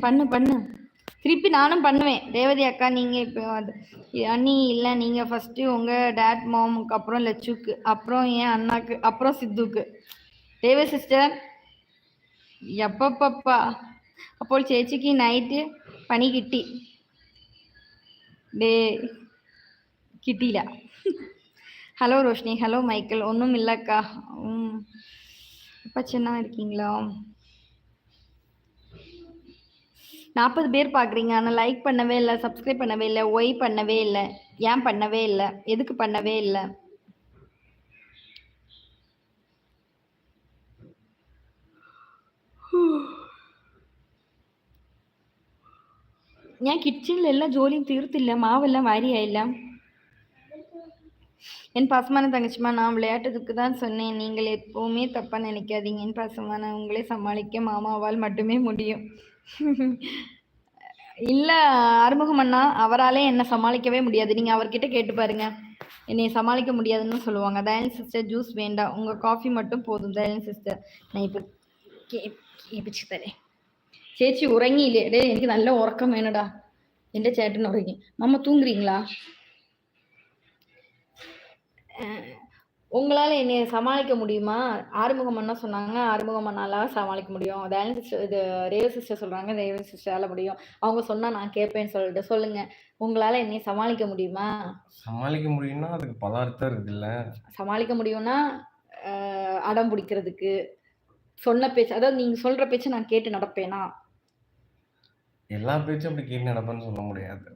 பண்ணு பண்ணு. திருப்பி நானும் பண்ணுவேன். ரேவதி அக்கா நீங்கள் இப்போ அண்ணி இல்லை, நீங்கள் ஃபஸ்ட்டு உங்கள் டேட் மாமுக்கு, அப்புறம் லட்சுக்கு, அப்புறம் என் அண்ணாக்கு, அப்புறம் சித்துக்கு. ரேவதி സിസ്റ്റർ എപ്പപ്പ അപ്പോൾ ചേച്ചിക്ക് നൈറ്റ് പണി കിട്ടി. ഡേ കിട്ടിയില്ല. Hello Roshini, hello Michael. ஒன்றும் இல்லைக்கா. இப்போ சின்ன இருக்கீங்களா? 40 பேர் பார்க்குறீங்க, ஆனால் லைக் பண்ணவே இல்லை, சப்ஸ்கிரைப் பண்ணவே இல்லை, ஒய் பண்ணவே இல்லை. ஏன் பண்ணவே இல்லை? எதுக்கு பண்ணவே இல்லை? ഞാൻ കിച്ചണിൽ എല്ലാ ജോലിയും തീർത്തില്ല, മാവെല്ലാം വാരിയായില്ല. என் பாசமான தங்கச்சிமா, நான் விளையாட்டுக்கு தான் சொன்னேன், நீங்கள் எப்பவுமே தப்பாக நினைக்காதீங்க. என் பாசமான உங்களை சமாளிக்க மாமாவால் மட்டுமே முடியும். இல்லை ஆறுமுகம் அண்ணா, அவராலே என்னை சமாளிக்கவே முடியாது. நீங்கள் அவர்கிட்ட கேட்டு பாருங்க, என்னை சமாளிக்க முடியாதுன்னு சொல்லுவாங்க. தயானி சிஸ்டர் ஜூஸ் வேண்டாம், உங்கள் காஃபி மட்டும் போதும். தயானி சிஸ்டர் நான் இப்போ കേൾപ്പിച്ച് തരേ. ചേച്ചി ഉറങ്ങിയില്ലേ? ഡേ എനിക്ക് നല്ല ഉറക്കം വേണടാ. എൻ്റെ ചേട്ടൻ ഉറങ്ങി. മമ്മ தூங்குறீங்களா? உங்களால் என்னை சமாளிக்க முடியுமா? ஆறுமுகம் அண்ணா சொன்னாங்க, ஆறுமுகம் அண்ணால சமாளிக்க முடியும். தயானி சிஸ்டர், இது ரேவதி சிஸ்டர் சொல்கிறாங்க, ரேவதி சிஸ்டரால் முடியும். அவங்க சொன்னால் நான் கேட்பேன்னு சொல்லிட்டு சொல்லுங்கள். உங்களால் என்னை சமாளிக்க முடியுமா? சமாளிக்க முடியும்னா அதுக்கு பல அர்த்தம் இருக்குல்ல. சமாளிக்க முடியும்னா அடம் பிடிக்கிறதுக்கு, சொன்ன பேச்சு, அதாவது நீங்கள் சொல்கிற பேச்சு நான் கேட்டு நடப்பேனா? எல்லா பேச்சும் அப்படி கேட்டு நடப்பேன்னு சொல்ல முடியாது.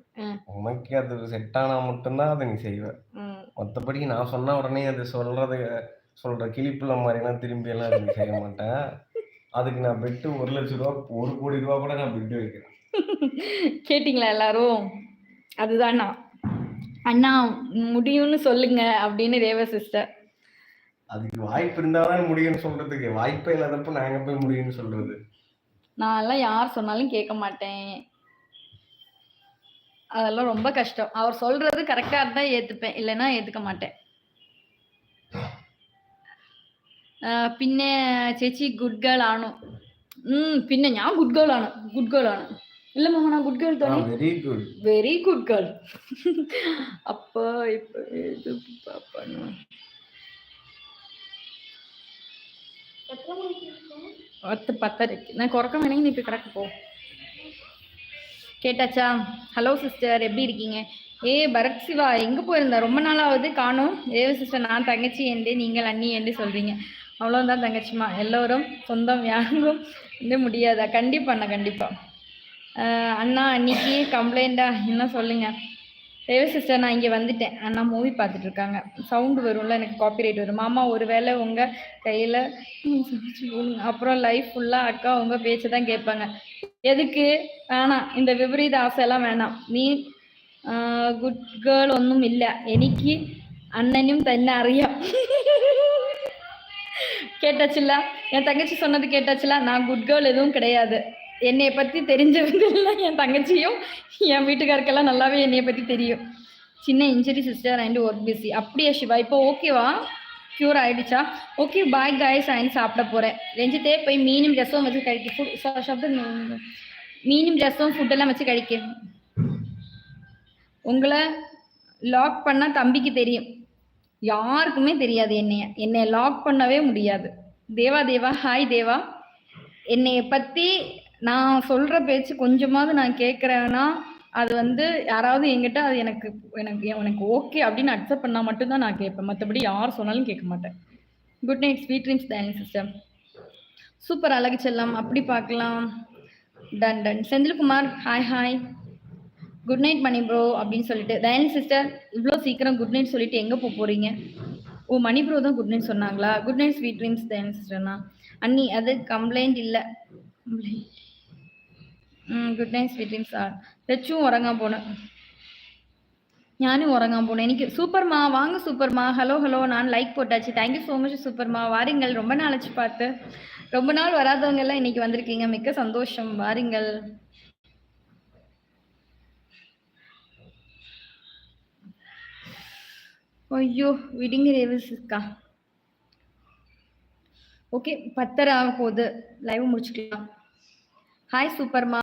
உனக்கு அது செட் ஆனா மட்டும்தான் அதை நீ செய்வ. மற்றபடி நான் சொன்ன உடனே அது சொல்ற கிளிப்புல மாதிரிலாம் திரும்பி எல்லாம் நீ செய்ய மாட்டேன். அதுக்கு நான் பெட்டு 1 லட்சம் ரூபா, 1 கோடி ரூபா கூட நான் பெட்டு வைக்கிறேன். கேட்டிங்களா எல்லாரும்? அதுதான் அண்ணா முடியும்னு சொல்லுங்க அப்படின்னு ரேவா சிஸ்டர். அதுக்கு வாய்ப்பு இருந்தாதான் முடியும்னு சொல்றதுக்கு, வாய்ப்பே இல்லாதப்ப நான் எங்க போய் முடியும்னு சொல்றது? நான் எல்லாம் யார் சொன்னாலும் கேட்க மாட்டேன். அதெல்லாம் ரொம்ப கஷ்டம். அவர் சொல்றது கரெக்டா இருந்தா ஏத்துப்பேன், இல்லைன்னா ஏத்துக்க மாட்டேன். പിന്നെ ചേച്ചി ഗുഡ് ഗേൾ ആണോ? പിന്നെ ഞാൻ ഗുഡ് ഗേൾ ആണ്. ഇല്ല മോഹന, ഗുഡ് ഗേൾ തന്നെ. Very good girl. அப்போ இப்போ இது பாப்பா 10:30 நான் உறக்கம் வேணுங்க. நீ இப்போ கிடக்க போ. கேட்டாச்சா? ஹலோ சிஸ்டர், எப்படி இருக்கீங்க? பரத் சிவா எங்கே போயிருந்தா? ரொம்ப நாளாவது காணும். ரேவதி சிஸ்டர், நான் தங்கச்சி என்று நீங்கள் அண்ணி என்று சொல்கிறீங்க. அவ்வளோதான் தங்கச்சிமா, எல்லோரும் சொந்தம் யாருக்கும் முடியாதா? கண்டிப்பாண்ணா, கண்டிப்பாக. அண்ணா அன்னைக்கு கம்ப்ளைண்டா என்ன சொல்லுங்க? ரேவதி சிஸ்டர், நான் இங்கே வந்துட்டேன். அண்ணா மூவி பார்த்துட்டு இருக்காங்க, சவுண்டு வரும்ல, எனக்கு காப்பிரைட் வரும். மாமா ஒருவேளை உங்கள் கையில் அப்புறம் லைஃப் ஃபுல்லாக அக்கா உங்கள் பேச்சை தான் கேட்பாங்க. எதுக்கு வேணாம், இந்த விபரீத ஆசையெல்லாம் வேணாம். நீ குட் கேர்ள் ஒன்றும் இல்லை, எனக்கு அண்ணனும் തന്നെ അറിയാം. கேட்டாச்சுல்ல? என் தங்கச்சி சொன்னது கேட்டாச்சுல? நான் குட் கேர்ள் எதுவும் கிடையாது. என்னைய பற்றி தெரிஞ்சவங்கெல்லாம் என் தங்கச்சியும் என் வீட்டுக்காருக்கெல்லாம் நல்லாவே என்னைய பற்றி தெரியும். சின்ன injury sister and work busy. அப்படியா சிவா? இப்போ ஓகேவா? க்யூர் ஆகிடுச்சா? Okay, bye guys. ஆயின்னு சாப்பிட போகிறேன். ரெஞ்சித்தே போய் மீனும் ரசம் வச்சு கழிக்க. மீனும் ரசம் ஃபுட்டெல்லாம் வச்சு கழிக்க. உங்களை லாக் பண்ணால் தம்பிக்கு தெரியும், யாருக்குமே தெரியாது. என்னைய லாக் பண்ணவே முடியாது. தேவா ஹாய் தேவா. என்னைய பற்றி நான் சொல்கிற பேச்சு கொஞ்சமாவது நான் கேட்குறேன்னா அது யாராவது என்கிட்ட அது எனக்கு ஓகே அப்படின்னு அக்செப்ட் பண்ணால் மட்டும்தான் நான் கேட்பேன். மற்றபடி யார் சொன்னாலும் கேட்க மாட்டேன். Good night, sweet dreams Dayani sister. Super அழகு செல்லம். அப்படி பார்க்கலாம். டன். Senthilkumar hi. Good night Mani bro அப்படின்னு சொல்லிட்டு. தயானி சிஸ்டர், இவ்வளோ சீக்கிரம் குட் நைட் சொல்லிட்டு எங்கே போகிறீங்க? ஓ, மணி ப்ரோ தான் குட் நைட் சொன்னாங்களா? Good night sweet dreams Dayani சிஸ்டர்னா. அண்ணி அது கம்ப்ளைண்ட் இல்லை. Good night sweet dreams. லட்சும் உறங்காம போனேன், ഞാനും ഉറങ്ങാൻ പോണേ. എനിക്ക് சூப்பர்மா, வாங்க சூப்பர்மா. ஹலோ நான் லைக் போட்டாச்சு. தேங்க்யூ ஸோ மச் சூப்பர்மா. வாருங்கள், ரொம்ப நாளாச்சு பார்த்து. ரொம்ப நாள் வராதவங்க எல்லாம் இன்னைக்கு வந்திருக்கீங்க, மிக்க சந்தோஷம். வாருங்கள். ஐயோ விடுங்க ரேவதிக்கா. ஓகே, 10:30 ஆக போகுது, லைவ் முடிச்சுக்கலாம். ஹாய் சூப்பர்மா.